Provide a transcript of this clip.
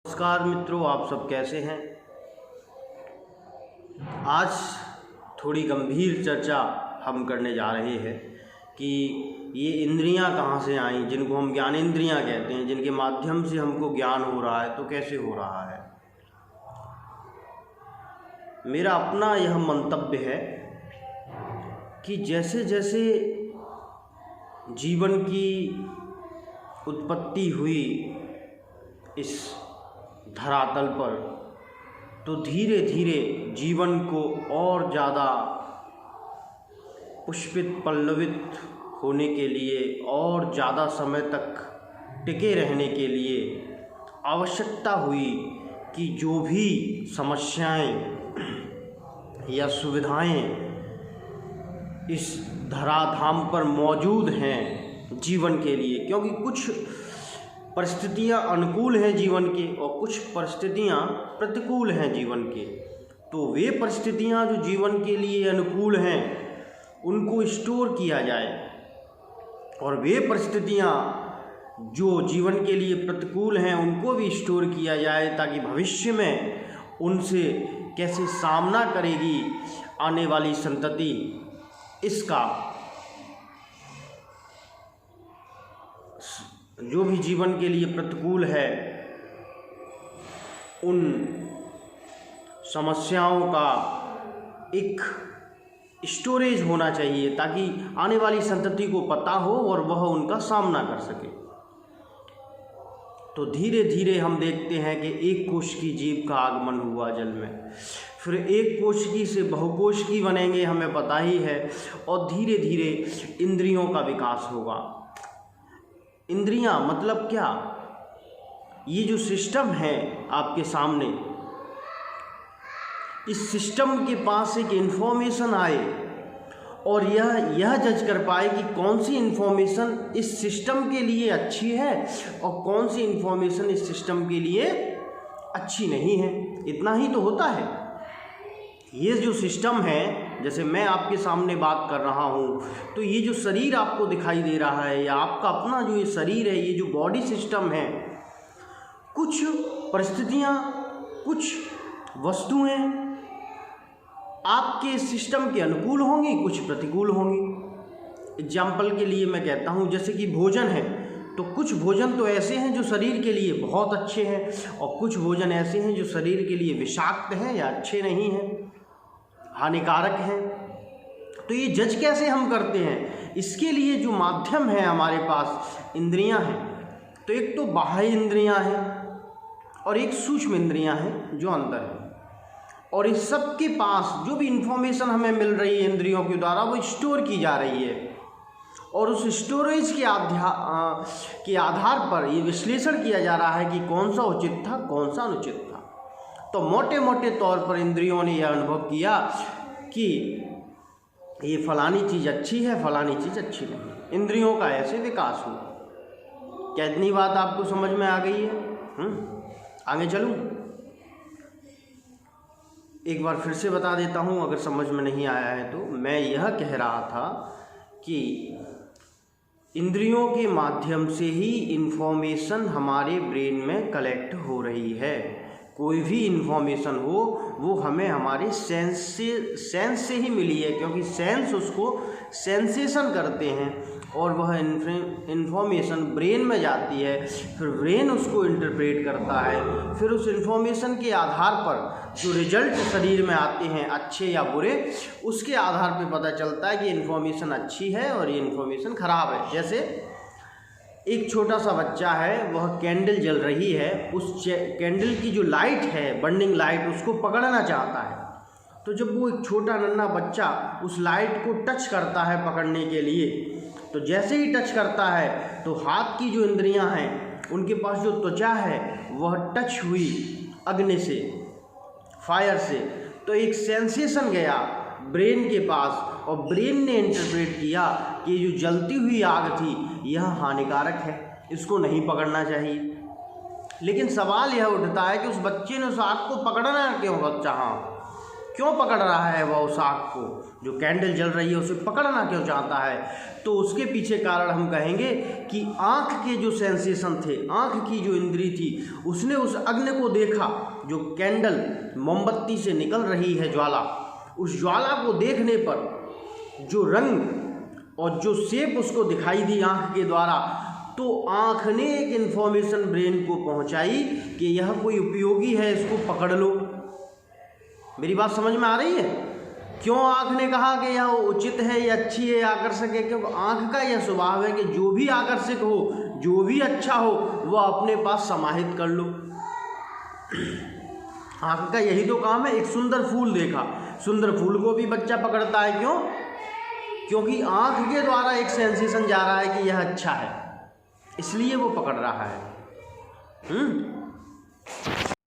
नमस्कार मित्रों, आप सब कैसे हैं। आज थोड़ी गंभीर चर्चा हम करने जा रहे हैं कि ये इंद्रियां कहाँ से आईं, जिनको हम ज्ञानेंद्रियां कहते हैं, जिनके माध्यम से हमको ज्ञान हो रहा है, तो कैसे हो रहा है। मेरा अपना यह मंतव्य है कि जैसे जैसे जीवन की उत्पत्ति हुई इस धरातल पर, तो धीरे धीरे जीवन को और ज़्यादा पुष्पित पल्लवित होने के लिए और ज़्यादा समय तक टिके रहने के लिए आवश्यकता हुई कि जो भी समस्याएं या सुविधाएं इस धराधाम पर मौजूद हैं जीवन के लिए, क्योंकि कुछ परिस्थितियां अनुकूल हैं जीवन के और कुछ परिस्थितियां प्रतिकूल हैं जीवन के, तो वे परिस्थितियां जो जीवन के लिए अनुकूल हैं उनको स्टोर किया जाए और वे परिस्थितियां जो जीवन के लिए प्रतिकूल हैं उनको भी स्टोर किया जाए, ताकि भविष्य में उनसे कैसे सामना करेगी आने वाली संतति, इसका जो भी जीवन के लिए प्रतिकूल है उन समस्याओं का एक स्टोरेज होना चाहिए, ताकि आने वाली संतति को पता हो और वह उनका सामना कर सके। तो धीरे धीरे हम देखते हैं कि एक कोशिकी जीव का आगमन हुआ जल में, फिर एक कोशिकी से बहुकोशिकी बनेंगे, हमें पता ही है, और धीरे धीरे इंद्रियों का विकास होगा। इंद्रियां मतलब क्या? ये जो सिस्टम है आपके सामने, इस सिस्टम के पास एक इन्फॉर्मेशन आए और यह जज कर पाए कि कौन सी इन्फॉर्मेशन इस सिस्टम के लिए अच्छी है और कौन सी इन्फॉर्मेशन इस सिस्टम के लिए अच्छी नहीं है। इतना ही तो होता है। ये जो सिस्टम है, जैसे मैं आपके सामने बात कर रहा हूँ, तो ये जो शरीर आपको दिखाई दे रहा है या आपका अपना जो ये शरीर है, ये जो बॉडी सिस्टम है, कुछ परिस्थितियाँ, कुछ वस्तुएं आपके सिस्टम के अनुकूल होंगी, कुछ प्रतिकूल होंगी। एग्जाम्पल के लिए मैं कहता हूँ, जैसे कि भोजन है, तो कुछ भोजन तो ऐसे हैं जो शरीर के लिए बहुत अच्छे हैं और कुछ भोजन ऐसे हैं जो शरीर के लिए विषाक्त हैं या अच्छे नहीं हैं, हानिकारक हैं। तो ये जज कैसे हम करते हैं? इसके लिए जो माध्यम है हमारे पास, इंद्रियां हैं। तो एक तो बाह्य इंद्रियां हैं और एक सूक्ष्म इंद्रियां हैं जो अंदर है, और इस सब के पास जो भी इंफॉर्मेशन हमें मिल रही है इंद्रियों के द्वारा, वो स्टोर की जा रही है और उस स्टोरेज के आधार पर ये विश्लेषण किया जा रहा है कि कौन सा उचित था, कौन सा अनुचित था। तो मोटे मोटे तौर पर इंद्रियों ने यह अनुभव किया कि ये फलानी चीज़ अच्छी है, फलानी चीज़ अच्छी नहीं। इंद्रियों का ऐसे विकास हुआ। क्या इतनी बात आपको समझ में आ गई है? आगे चलूँ? एक बार फिर से बता देता हूँ, अगर समझ में नहीं आया है तो। मैं यह कह रहा था कि इंद्रियों के माध्यम से ही इन्फॉर्मेशन हमारे ब्रेन में कलेक्ट हो रही है। कोई भी इन्फॉर्मेशन हो वो हमें हमारे सेंस से ही मिली है, क्योंकि सेंस उसको सेंसेशन करते हैं और वह इन्फॉर्मेशन ब्रेन में जाती है, फिर ब्रेन उसको इंटरप्रेट करता है, फिर उस इन्फॉर्मेशन के आधार पर जो रिजल्ट शरीर में आते हैं, अच्छे या बुरे, उसके आधार पर पता चलता है कि इन्फॉर्मेशन अच्छी है और ये इन्फॉर्मेशन ख़राब है। जैसे एक छोटा सा बच्चा है, वह कैंडल जल रही है, उस कैंडल की जो लाइट है, बर्निंग लाइट, उसको पकड़ना चाहता है। तो जब वो एक छोटा नन्हा बच्चा उस लाइट को टच करता है पकड़ने के लिए, तो जैसे ही टच करता है तो हाथ की जो इंद्रियां हैं, उनके पास जो त्वचा है वह टच हुई अग्नि से, फायर से, तो एक सेंसेशन गया ब्रेन के पास और ब्रेन ने इंटरप्रेट किया कि जो जलती हुई आग थी यह हानिकारक है, इसको नहीं पकड़ना चाहिए। लेकिन सवाल यह उठता है कि उस बच्चे ने उस आग को पकड़ना क्यों चाहा? क्यों पकड़ रहा है वह उस आग को, जो कैंडल जल रही है उसे पकड़ना क्यों चाहता है? तो उसके पीछे कारण हम कहेंगे कि आँख के जो सेंसेशन थे, आँख की जो इंद्री थी, उसने उस अग्नि को देखा, जो कैंडल मोमबत्ती से निकल रही है ज्वाला, उस ज्वाला को देखने पर जो रंग और जो शेप उसको दिखाई दी आँख के द्वारा, तो आँख ने एक इन्फॉर्मेशन ब्रेन को पहुँचाई कि यह कोई उपयोगी है, इसको पकड़ लो। मेरी बात समझ में आ रही है? क्यों आँख ने कहा कि यह उचित है, यह अच्छी है, आकर्षक है? क्योंकि आँख का यह स्वभाव है कि जो भी आकर्षक हो, जो भी अच्छा हो, वह अपने पास समाहित कर लो। आँख का यही तो काम है। एक सुंदर फूल देखा, सुंदर फूल को भी बच्चा पकड़ता है। क्यों? क्योंकि आँख के द्वारा एक सेंसेशन जा रहा है कि यह अच्छा है, इसलिए वो पकड़ रहा है।